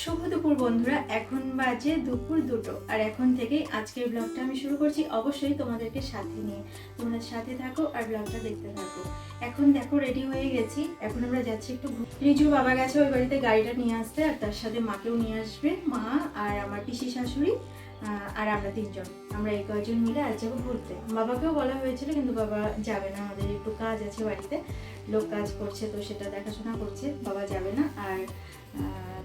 শুভ দুপুর বন্ধুরা, এখন বাজে দুপুর 2টো আর এখন থেকেই আজকের ব্লগটা আমি শুরু করছি। অবশ্যই তোমাদেরকে সাথে নিয়ে তোমরা সাথে থাকো আর ব্লগটা দেখতে থাকো। এখন দেখো রেডি হয়ে গেছি, এখন আমরা যাচ্ছি একটু রিজুর বাবা গেছে ওই বাড়িতে গাড়িটা নিয়ে আসতে, আর তার সাথে মাকেও নিয়ে আসবে, মা আর আমার পিসি শাশুড়ি আর আমরা 3জন। আমরা এই কয়েকজন মিলে আজ যাবো ঘুরতে। বাবাকেও বলা হয়েছিল কিন্তু বাবা যাবে না, আমাদের একটু কাজ আছে বাড়িতে, লোক কাজ করছে তো সেটা দেখাশোনা করছে, বাবা যাবে না। আর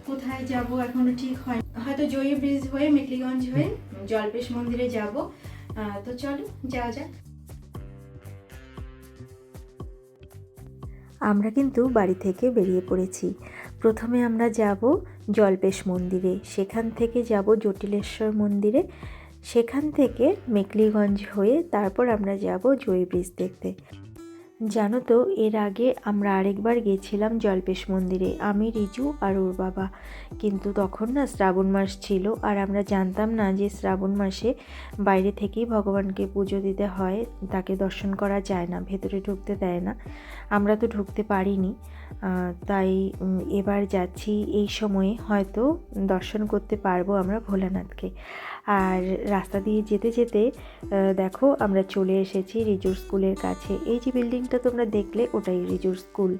কোথায় যাব এখনো ঠিক হয়, হয়তো জয়ী ব্রিজ হয়ে মেকলিগঞ্জ হয়ে জল্পেশ মন্দিরে যাব। তো চলো যাওয়া যাক। আমরা কিন্তু বাড়ি থেকে বেরিয়ে পড়েছি। প্রথমে আমরা যাব জল্পেশ মন্দিরে, সেখান থেকে যাব জটিলেশ্বর মন্দিরে, সেখান থেকে মেকলিগঞ্জ হয়ে তারপর আমরা যাব জয়ী ব্রিজ দেখতে। জানো তো, এর আগে আমরা আরেকবার গেছিলাম জল্পেশ মন্দিরে, আমি, রিজু আর ওর বাবা। কিন্তু তখন না শ্রাবণ মাস ছিল, আর আমরা জানতাম না যে শ্রাবণ মাসে বাইরে থেকেই ভগবানকে পুজো দিতে হয়, তাকে দর্শন করা যায় না, ভেতরে ঢুকতে দেয় না। আমরা তো ঢুকতে পারিনি, তাই এবার যাচ্ছি এই সময়ে, হয়তো দর্শন করতে পারবো আমরা ভোলানাথকে। আর রাস্তা দিয়ে যেতে যেতে দেখো আমরা চলে এসেছি রিজুর স্কুলের কাছে। এই যে বিল্ডিংটা তোমরা দেখলে ওটাই রিজুর স্কুল।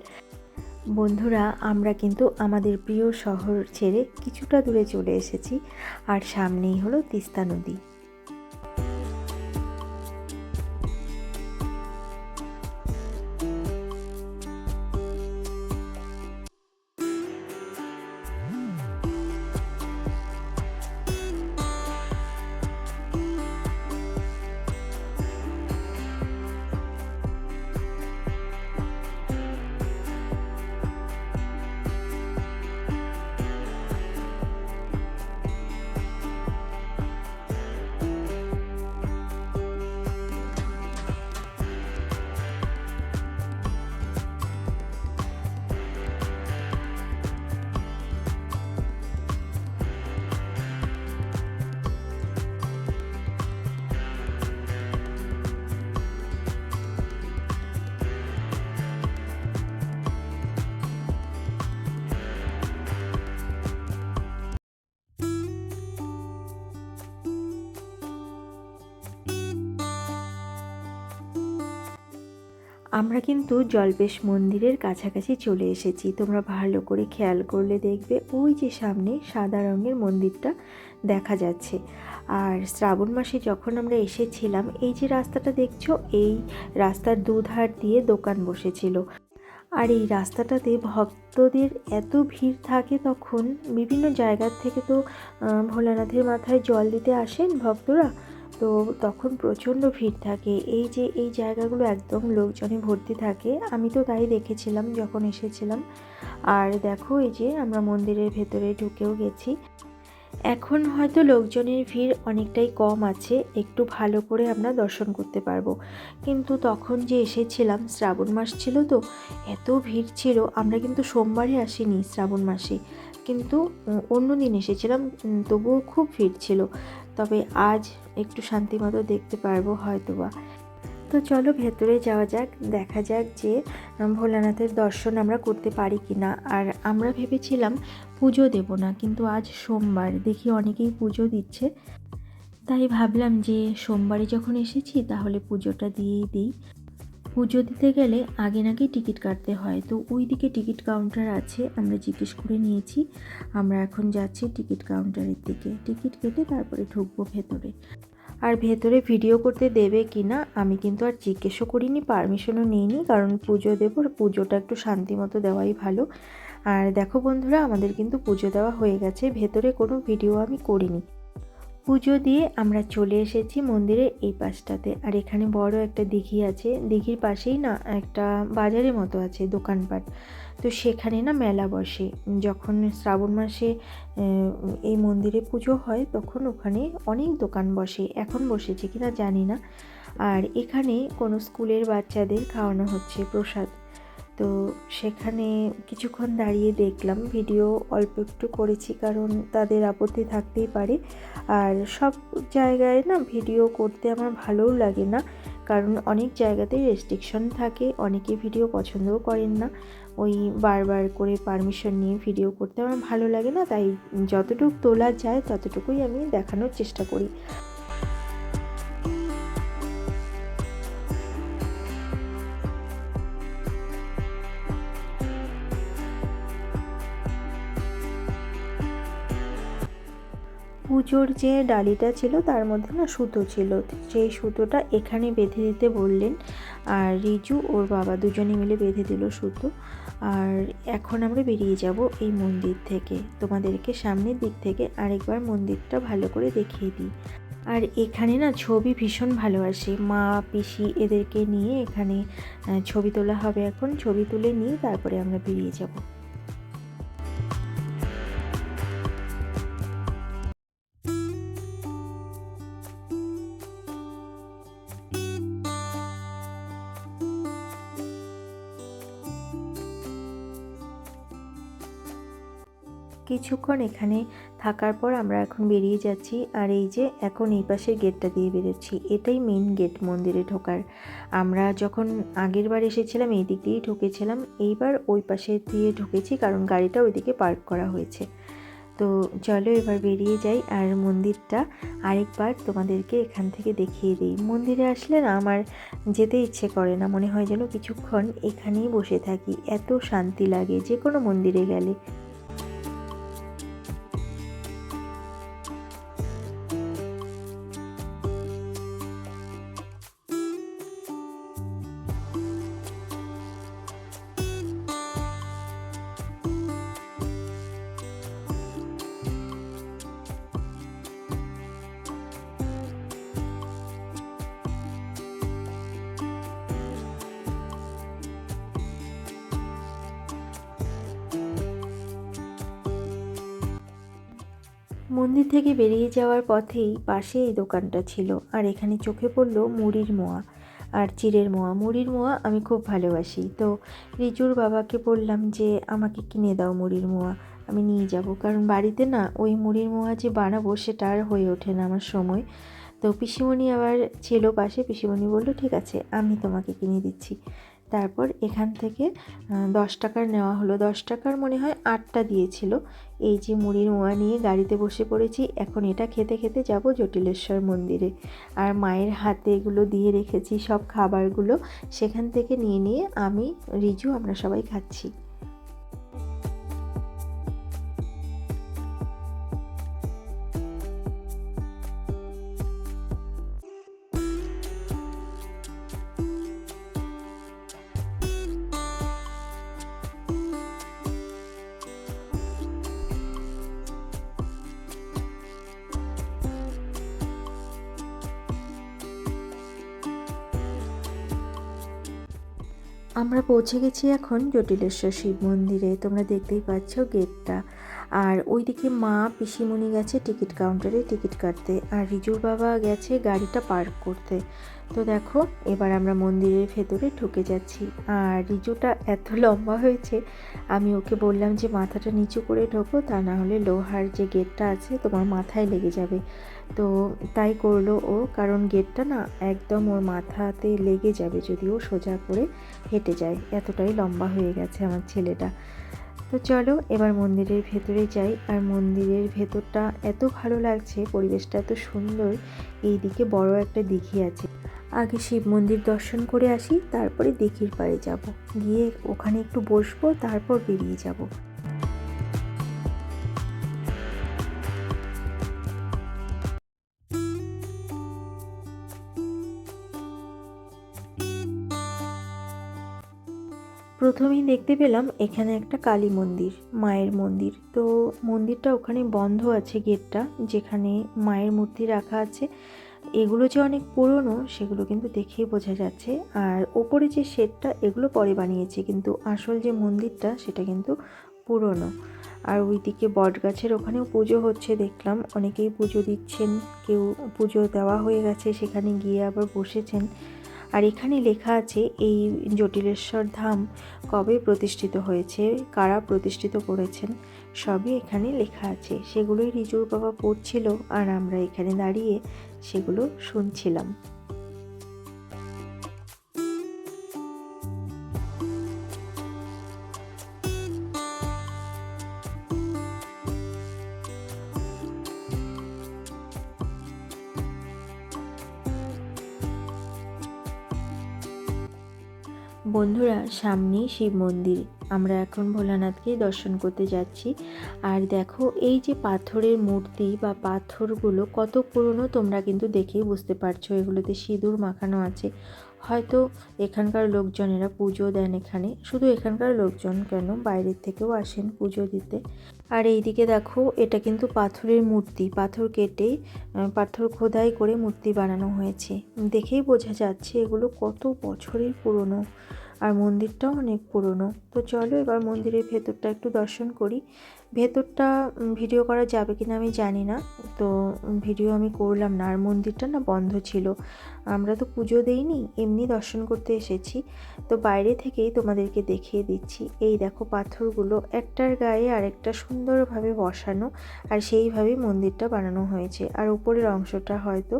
বন্ধুরা, আমরা কিন্তু আমাদের প্রিয় শহর ছেড়ে কিছুটা দূরে চলে এসেছি, আর সামনেই হলো তিস্তা নদী। আমরা কিন্তু জল্পেশ মন্দিরের কাছাকাছি চলে এসেছি। তোমরা ভালো করে খেয়াল করলে দেখবে ওই যে সামনে সাদা রঙের মন্দিরটা দেখা যাচ্ছে। আর শ্রাবণ মাসে যখন আমরা এসেছিলাম, এই যে রাস্তাটা দেখছো, এই রাস্তার দুধার দিয়ে দোকান বসেছিল। আর এই রাস্তাটাতে ভক্তদের এত ভিড় থাকে, তখন বিভিন্ন জায়গার থেকে তো ভোলানাথের মাথায় জল দিতে আসেন ভক্তরা, তো তখন প্রচণ্ড ভিড় থাকে। এই যে এই জায়গাগুলো একদম লোকজনে ভর্তি থাকে, আমি তো তাই দেখেছিলাম যখন এসেছিলাম। আর দেখো, এই যে আমরা মন্দিরের ভেতরে ঢুকেও গেছি। এখন হয়তো লোকজনের ভিড় অনেকটাই কম আছে, একটু ভালো করে আমরা দর্শন করতে পারবো। কিন্তু তখন যে এসেছিলাম শ্রাবণ মাস ছিল, তো এত ভিড় ছিল। আমরা কিন্তু সোমবারে আসিনি শ্রাবণ মাসে, কিন্তু অন্য দিন এসেছিলাম, তবুও খুব ভিড় ছিল। তবে আজ একটু শান্তিমতো দেখতে পারবো হয়তোবা। তো চলো ভেতরে যাওয়া যাক, দেখা যাক যে ভোলানাথের দর্শন আমরা করতে পারি কি না। আর আমরা ভেবেছিলাম পুজো দেব না, কিন্তু আজ সোমবার, দেখি অনেকেই পুজো দিচ্ছে, তাই ভাবলাম যে সোমবারে যখন এসেছি তাহলে পুজোটা দিয়েই দিই। পুজো দিতে গেলে আগে নাকি টিকিট কাটতে হয়, তো ওই দিকে টিকিট কাউন্টার আছে, আমরা জিজ্ঞেস করে নিয়েছি। আমরা এখন যাচ্ছি টিকিট কাউন্টারের দিকে, টিকিট কেটে তারপরে ঢুকবো ভেতরে। আর ভেতরে ভিডিও করতে দেবে কি না আমি কিন্তু আর জিজ্ঞেসও করিনি, পারমিশনও নিইনি, কারণ পুজো দেবো, পুজোটা একটু শান্তি মতো দেওয়াই ভালো। আর দেখো বন্ধুরা, আমাদের কিন্তু পুজো দেওয়া হয়ে গেছে, ভেতরে কোনো ভিডিও আমি করিনি। পুজো দিয়ে আমরা চলে এসেছি মন্দিরের এই পাশটাতে। আর এখানে বড় একটা দিঘি আছে, দিঘির পাশেই না একটা বাজারের মতো আছে, দোকানপাট। তো সেখানে না মেলা বসে, যখন শ্রাবণ মাসে এই মন্দিরে পুজো হয় তখন ওখানে অনেক দোকান বসে, এখন বসেছে কিনা জানি না। আর এখানে কোনো স্কুলের বাচ্চাদের খাওয়ানো হচ্ছে প্রসাদ, তো সেখানে কিছুক্ষণ দাঁড়িয়ে দেখলাম, ভিডিও অল্প একটু করেছি, কারণ তাদের আপত্তি থাকতেই পারে। আর সব জায়গায় না ভিডিও করতে আমার ভালোও লাগে না, কারণ অনেক জায়গাতেই রেস্ট্রিকশন থাকে, অনেকে ভিডিও পছন্দও করেন না। ওই বারবার করে পারমিশন নিয়ে ভিডিও করতে আমার ভালো লাগে না, তাই যতটুকু তোলা যায় ততটুকুই আমি দেখানোর চেষ্টা করি। পুজোর যে ডালিটা ছিল তার মধ্যে না সুতো ছিল, সেই সুতোটা এখানে বেঁধে দিতে বললেন, আর রিজু ওর বাবা দুজনে মিলে বেঁধে দিল সুতো। আর এখন আমরা বেরিয়ে যাব এই মন্দির থেকে, তোমাদেরকে সামনের দিক থেকে আরেকবার মন্দিরটা ভালো করে দেখিয়ে দিই। আর এখানে না ছবি ভীষণ ভালো আসে, মা পিসি এদেরকে নিয়ে এখানে ছবি তোলা হবে। এখন ছবি তুলে নিয়ে তারপরে আমরা বেরিয়ে যাব। কিছুক্ষণ এখানে থাকার পর আমরা এখন বেরিয়ে যাচ্ছি। আর এই যে এখন এই পাশের গেটটা দিয়ে বেরোচ্ছি, এটাই মেন গেট মন্দিরে ঢোকার। আমরা যখন আগের বার এসেছিলাম এই দিক দিয়েই ঢুকেছিলাম, এইবার ওই পাশে দিয়ে ঢুকেছি কারণ গাড়িটা ওইদিকে পার্ক করা হয়েছে। তো চলো এবার বেরিয়ে যাই আর মন্দিরটা আরেকবার তোমাদেরকে এখান থেকে দেখিয়ে দিই। মন্দিরে আসলে না আমার যেতে ইচ্ছে করে না, মনে হয় যেন কিছুক্ষণ এখানেই বসে থাকি, এত শান্তি লাগে যে কোনো মন্দিরে গেলে। মন্দির থেকে বেরিয়ে যাওয়ার পথেই পাশে এই দোকানটা ছিল, আর এখানে চোখে পড়লো মুড়ির মোয়া আর চিড়ের মোয়া। মুড়ির মোয়া আমি খুব ভালোবাসি, তো রিজুর বাবাকে বললাম যে আমাকে কিনে দাও মুড়ির মোয়া, আমি নিয়ে যাব, কারণ বাড়িতে না ওই মুড়ির মোয়া যে বানাবো সেটা আর হয়ে ওঠে না আমার সময়। তো পিসিমণি আবার ছিল পাশে, পিসিমণি বললো ঠিক আছে আমি তোমাকে কিনে দিচ্ছি। তারপর এখান থেকে 10 টাকার নেওয়া হলো, 10 টাকার মনে হয় 8টা দিয়েছিল। এই যে মুড়ির মোয়া নিয়ে গাড়িতে বসে পড়েছি, এখন এটা খেতে খেতে যাব জটিলেশ্বর মন্দিরে। আর মায়ের হাতে এগুলো দিয়ে রেখেছি সব খাবারগুলো, সেখান থেকে নিয়ে নিয়ে আমি রিজু আমরা সবাই খাচ্ছি। আমরা পৌঁছে গেছি এখন জটিলেশ্বর শিব মন্দিরে, তোমরা দেখতেই পাচ্ছ গেটটা। আর ওইদিকে মা পিসিমণি গেছে টিকিট কাউন্টারে টিকিট কাটতে, আর রিজুর বাবা গেছে গাড়িটা পার্ক করতে। তো দেখো এবার আমরা মন্দিরের ভেতরে ঢুকে যাচ্ছি। আর রিজুটা এত লম্বা হয়েছে, আমি ওকে বললাম যে মাথাটা নিচু করে ঢোকো, তা না হলে লোহার যে গেটটা আছে তোমার মাথায় লেগে যাবে। তো তাই করলো ও, কারণ গেটটা না একদম ওর মাথাতে লেগে যাবে যদি ও সোজা করে হেঁটে যায়, এতটাই লম্বা হয়ে গেছে আমার ছেলেটা। তো চলো এবার মন্দিরের ভেতরে যাই। আর মন্দিরের ভেতরটা এত ভালো লাগছে, পরিবেশটা এত সুন্দর। এইদিকে বড় একটা দিঘি আছে, আগে শিব মন্দির দর্শন করে আসি, তারপরে দিঘির পাড়ে যাব, গিয়ে ওখানে একটু বসবো, তারপর বেরিয়ে যাব। প্রথমেই দেখতে পেলাম এখানে একটা কালী মন্দির, মায়ের মন্দির। তো মন্দিরটা ওখানে বন্ধ আছে গেটটা, যেখানে মায়ের মূর্তি রাখা আছে। এগুলো যে অনেক পুরনো সেগুলো কিন্তু দেখেই বোঝা যাচ্ছে। আর ওপরে যে শেডটা এগুলো পরে বানিয়েছে, কিন্তু আসল যে মন্দিরটা সেটা কিন্তু পুরনো। আর ওইদিকে বট গাছের ওখানেও পুজো হচ্ছে, দেখলাম অনেকেই পুজো দিচ্ছেন, কেউ পুজো দেওয়া হয়ে গেছে সেখানে গিয়ে আবার বসেছেন। আর এখানে লেখা আছে এই জটিলেশ্বর ধাম কবে প্রতিষ্ঠিত হয়েছে, কারা প্রতিষ্ঠিত করেছেন, সবই এখানে লেখা আছে। সেগুলোই রিজুর বাবা পড়ছিল আর আমরা এখানে দাঁড়িয়ে সেগুলো শুনছিলাম। বন্ধুরা, সামনেই শিব মন্দির, আমরা এখন ভোলানাথকে দর্শন করতে যাচ্ছি। আর দেখো এই যে পাথরের মূর্তি বা পাথরগুলো কত পুরনো তোমরা কিন্তু দেখেই বুঝতে পারছো। এগুলোতে সিঁদুর মাখানো আছে। হয়তো এখানকার লোকজনেরা পুজো দেন এখানে। শুধু এখানকার লোকজন কেন, বাইরের থেকেও আসেন পুজো দিতে। আর এইদিকে দেখো, এটা কিন্তু পাথরের মূর্তি, পাথর কেটে পাথর খোদাই করে মূর্তি বানানো হয়েছে। দেখেই বোঝা যাচ্ছে এগুলো কত বছরের পুরনো। আর মন্দিরটাও অনেক পুরনো। তো চলো এবার মন্দিরের ভেতরটা একটু দর্শন করি। ভেতরটা ভিডিও করা যাবে কিনা আমি জানি না, তো ভিডিও আমি করলাম না। আর মন্দিরটা না বন্ধ ছিল, আমরা তো পুজো দেইনি, এমনি দর্শন করতে এসেছি। তো বাইরে থেকেই তোমাদেরকে দেখিয়ে দিচ্ছি। এই দেখো পাথরগুলো একটার গায়ে আরেকটা সুন্দরভাবে বসানো, আর সেইভাবেই মন্দিরটা বানানো হয়েছে। আর উপরের অংশটা হয়তো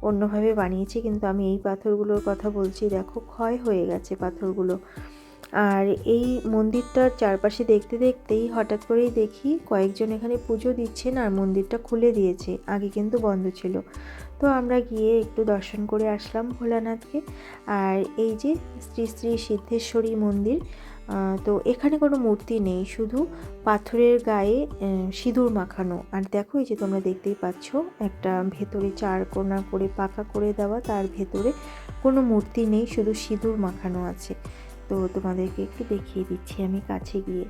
অন্যভাবে বানিয়েছি, কিন্তু আমি এই পাথরগুলোর কথা বলছি। দেখো ক্ষয় হয়ে গেছে পাথরগুলো। আর এই মন্দিরটার চারপাশে দেখতে দেখতেই হঠাৎ করেই দেখি কয়েকজন এখানে পুজো দিচ্ছেন, আর মন্দিরটা খুলে দিয়েছে, আগে কিন্তু বন্ধ ছিল। তো আমরা গিয়ে একটু দর্শন করে আসলাম ভোলানাথকে। আর এই যে শ্রী শ্রী সিদ্ধেশ্বরী মন্দির, তো এখানে কোনো মূর্তি নেই, শুধু পাথরের গায়ে সিঁদুর মাখানো। আর দেখো এই যে তোমরা দেখতেই পাচ্ছ, একটা ভেতরে চার কোণা করে পাকা করে দেওয়া, তার ভেতরে কোনো মূর্তি নেই, শুধু সিঁদুর মাখানো আছে। তো তোমাদেরকে একটু দেখিয়ে দিচ্ছি আমি কাছে গিয়ে।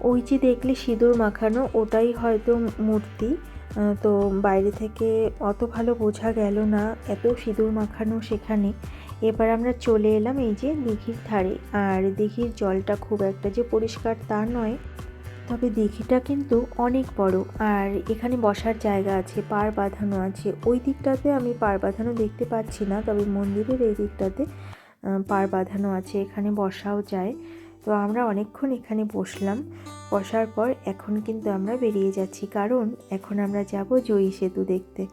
ওই যে দেখলে সিঁদুর মাখানো, ওটাই হয়তো মূর্তি। তো বাইরে থেকে অত ভালো বোঝা গেল না, এত সিঁদুর মাখানো সেখানে। এবার আমরা চলে এলাম এই যে দিঘির ধারে। আর দিঘির জলটা খুব একটা যে পরিষ্কার তা নয়, তবে দিঘিটা কিন্তু অনেক বড়। আর এখানে বসার জায়গা আছে, পার বাঁধানো আছে। ওই দিকটাতে আমি পার বাঁধানো দেখতে পাচ্ছি না, তবে মন্দিরের এই দিকটাতে পার বাঁধানো আছে, এখানে বসাও যায়। তো আমরা অনেকক্ষণ এখানে বসলাম। বসার পর এখন কিন্তু আমরা বেরিয়ে যাচ্ছি, কারণ এখন আমরা যাব জয়ী সেতু দেখতে।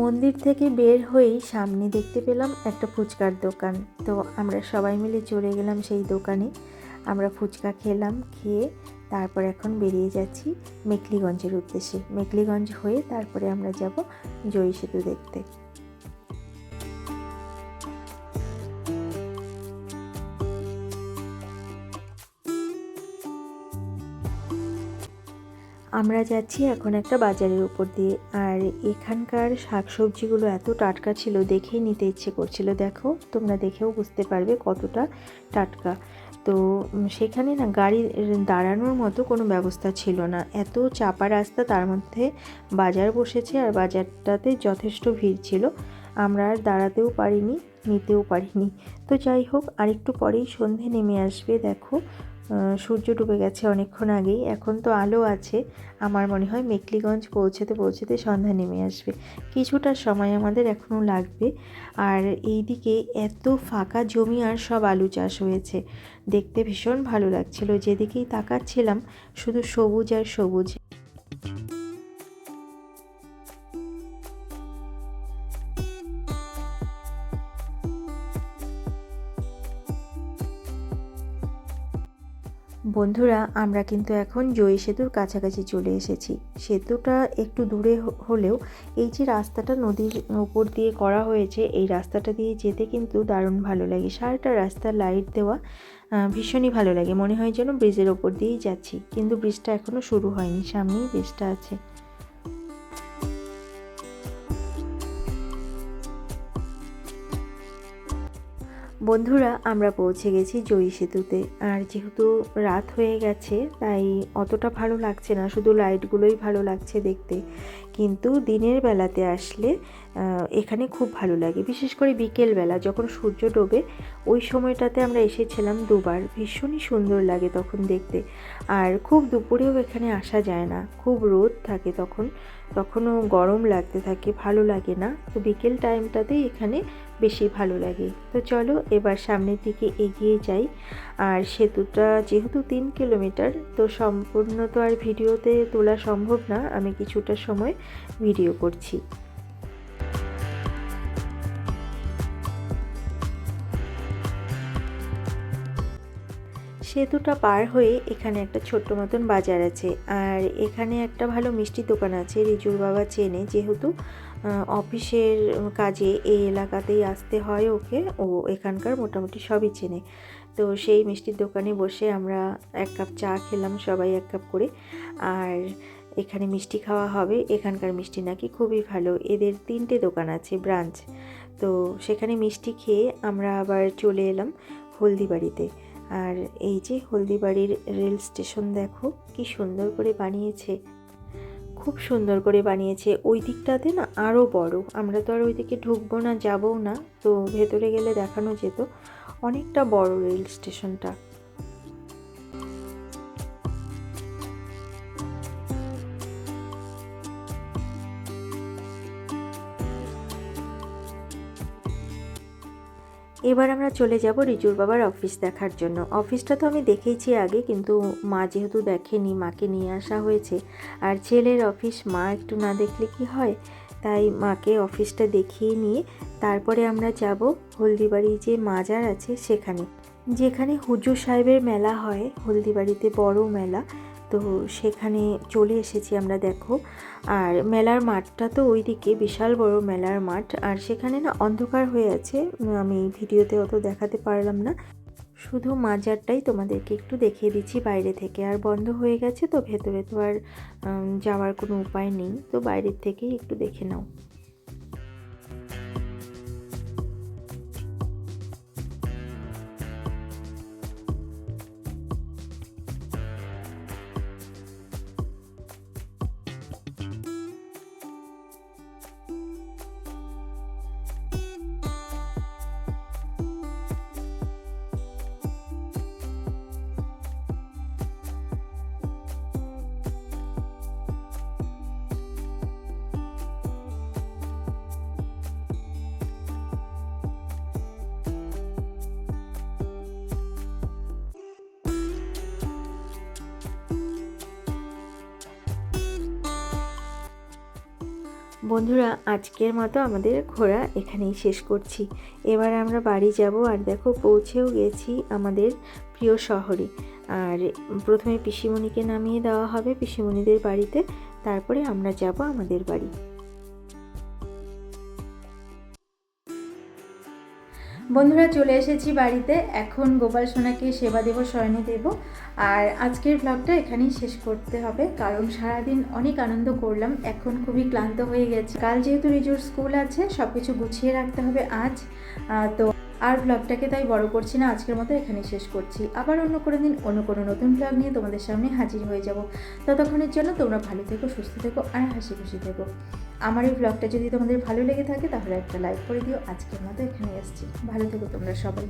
মন্দির থেকে বের হয়েই সামনে দেখতে পেলাম একটা ফুচকার দোকান। তো আমরা সবাই মিলে চলে গেলাম সেই দোকানে। আমরা ফুচকা খেলাম, খেয়ে তারপর এখন বেরিয়ে যাচ্ছি মেখলিগঞ্জের উদ্দেশ্যে। মেখলিগঞ্জ হয়ে তারপরে আমরা যাব জয়ী সেতু দেখতে। আমরা যাচ্ছি এখন একটা বাজারের উপর দিয়ে। আর এখানকার শাকসবজিগুলো এত টাটকা ছিল, দেখেই নিতে ইচ্ছে করছিল। দেখো, তোমরা দেখেও বুঝতে পারবে কতটা টাটকা। তো সেখানে না গাড়ি দাঁড়ানোর মতো কোনো ব্যবস্থা ছিল না, এত চাপা রাস্তা, তার মধ্যে বাজার বসেছে, আর বাজারটাতে যথেষ্ট ভিড় ছিল। আমরা আর দাঁড়াতেও পারিনি, নিতেও পারিনি। তো যাই হোক, আরেকটু পরেই সন্ধে নেমে আসবে। দেখো সূর্য ডুবে গেছে অনেকক্ষণ আগেই, এখন তো আলো আছে। আমার মনে হয় মেখলিগঞ্জ পৌঁছতে পৌঁছতে সন্ধ্যা নেমে আসবে, কিছুটা সময় আমাদের এখনও লাগবে। আর এইদিকে এত ফাঁকা জমি, আর সব আলু চাষ হয়েছে, দেখতে ভীষণ ভালো লাগছিল। যেদিকেই তাকাচ্ছিলাম শুধু সবুজ আর সবুজ। বন্ধুরা, আমরা কিন্তু এখন জয়ী সেতুর কাছাকাছি চলে এসেছি। সেতুটা একটু দূরে হলেও এই যে রাস্তাটা নদীর উপর দিয়ে করা হয়েছে, এই রাস্তাটা দিয়ে যেতে কিন্তু দারুণ ভালো লাগে। সারাটা রাস্তা লাইট দেওয়া, ভীষণই ভালো লাগে, মনে হয় যেন ব্রিজের ওপর দিয়েই যাচ্ছি। কিন্তু ব্রিজটা এখনও শুরু হয়নি, সামনেই ব্রিজটা আছে। বন্ধুরা, আমরা পৌঁছে গেছি জয়ী সেতুতে। আর যেহেতু রাত হয়ে গেছে, তাই অতটা ভালো লাগছে না, শুধু লাইটগুলোই ভালো লাগছে দেখতে। কিন্তু দিনের বেলাতে আসলে এখানে খুব ভালো লাগে, বিশেষ করে বিকেলবেলা যখন সূর্য ডোবে, ওই সময়টাতে আমরা এসেছিলাম দুবার। ভীষণই সুন্দর লাগে তখন দেখতে। আর খুব দুপুরেও এখানে আসা যায় না, খুব রোদ থাকে তখনও গরম লাগতে থাকে, ভালো লাগে না। তো বিকেল টাইমটাতেই এখানে বেশি ভালো লাগে। তো চলো এবার সামনের দিকে এগিয়ে যাই। আর সেতুটা যেহেতু 3 কিলোমিটার, তো সম্পূর্ণ তো আর ভিডিওতে তোলা সম্ভব না, আমি কিছুটা সময় ভিডিও করছি। সেতুটা পার হয়ে এখানে একটা ছোট্ট মতন বাজার আছে, আর এখানে একটা ভালো মিষ্টির দোকান আছে। রিজুর বাবা চেনে, যেহেতু অফিসের কাজে এই এলাকাতেই আসতে হয় ওকে, ও এখানকার মোটামুটি সবই চেনে। তো সেই মিষ্টির দোকানে বসে আমরা 1 কাপ চা খেলাম, সবাই 1 কাপ করে। আর এখানে মিষ্টি খাওয়া হবে। এখানকার মিষ্টি নাকি খুবই ভালো। এদের 3টে দোকান আছে, ব্রাঞ্চ। তো সেখানে মিষ্টি খেয়ে আমরা আবার চলে এলাম হলদিবাড়িতে। আর এই যে হলদিবাড়ির রেল স্টেশন দেখো কি সুন্দর করে বানিয়েছে, খুব সুন্দর করে বানিয়েছে। ওই দিকটাতে না আরও বড়, আমরা তো আর ওই দিকে ঢুকবো না, যাবও না, তো ভেতরে গেলে দেখানো যেত। অনেকটা বড় রেল স্টেশনটা। এবার আমরা চলে যাব রিজুর বাবার অফিস দেখার জন্য। অফিসটা তো আমি দেখেইছি আগে, কিন্তু মা যেহেতু দেখেনি, মাকে নিয়ে আসা হয়েছে। আর ছেলের অফিস মা একটু না দেখলে কি হয়, তাই মাকে অফিসটা দেখিয়ে নিয়ে তারপরে আমরা যাব হলদিবাড়ি যে মাজার আছে সেখানে, যেখানে হুজুর সাহেবের মেলা হয়, হলদিবাড়িতে বড় মেলা। তো সেখানে চলে এসেছি আমরা, দেখো। আর মেলার মাঠটা তো ওইদিকে, বিশাল বড় মেলার মাঠ। আর সেখানে না অন্ধকার হয়ে আছে, আমি ভিডিওতে অত দেখাতে পারলাম না, শুধু মাজারটাই তোমাদেরকে একটু দেখিয়ে দিচ্ছি বাইরে থেকে। আর বন্ধ হয়ে গেছে, তো ভেতরে তো আর যাওয়ার কোনো উপায় নেই, তো বাইরের থেকেই একটু দেখে নাও। বন্ধুরা, আজকের মতো আমাদের ঘোরা এখানেই শেষ করছি। এবার আমরা বাড়ি যাব। আর দেখো পৌঁছেও গেছি আমাদের প্রিয় শহরে। আর প্রথমে পিসিমণিকে নামিয়ে দেওয়া হবে পিসিমণিদের বাড়িতে, তারপরে আমরা যাব আমাদের বাড়ি। বন্ধুরা, চলে এসেছি বাড়িতে। এখন গোপাল সোনাকে সেবা দেব, শয়নে দেব। আর আজকের ব্লগটা এখানেই শেষ করতে হবে, কারণ সারাদিন অনেক আনন্দ করলাম, এখন খুবই ক্লান্ত হয়ে গেছে। কাল যেহেতু রিজুর স্কুল আছে, সব কিছু গুছিয়ে রাখতে হবে আজ। তো আর ব্লগটাকে তাই বড় করছি না, আজকের মতো এখানেই শেষ করছি। আবার অন্য কোনো দিন অন্য কোনো নতুন ব্লগ নিয়ে তোমাদের সামনে হাজির হয়ে যাব। ততক্ষণের জন্য তোমরা ভালো থেকো, সুস্থ থেকো আর হাসি খুশি থেকো। আমার এই ব্লগটা যদি তোমাদের ভালো লেগে থাকে তাহলে একটা লাইক করে দিও। আজকের মতো এখানে এসেছি, ভালো থেকো তোমরা সবাই।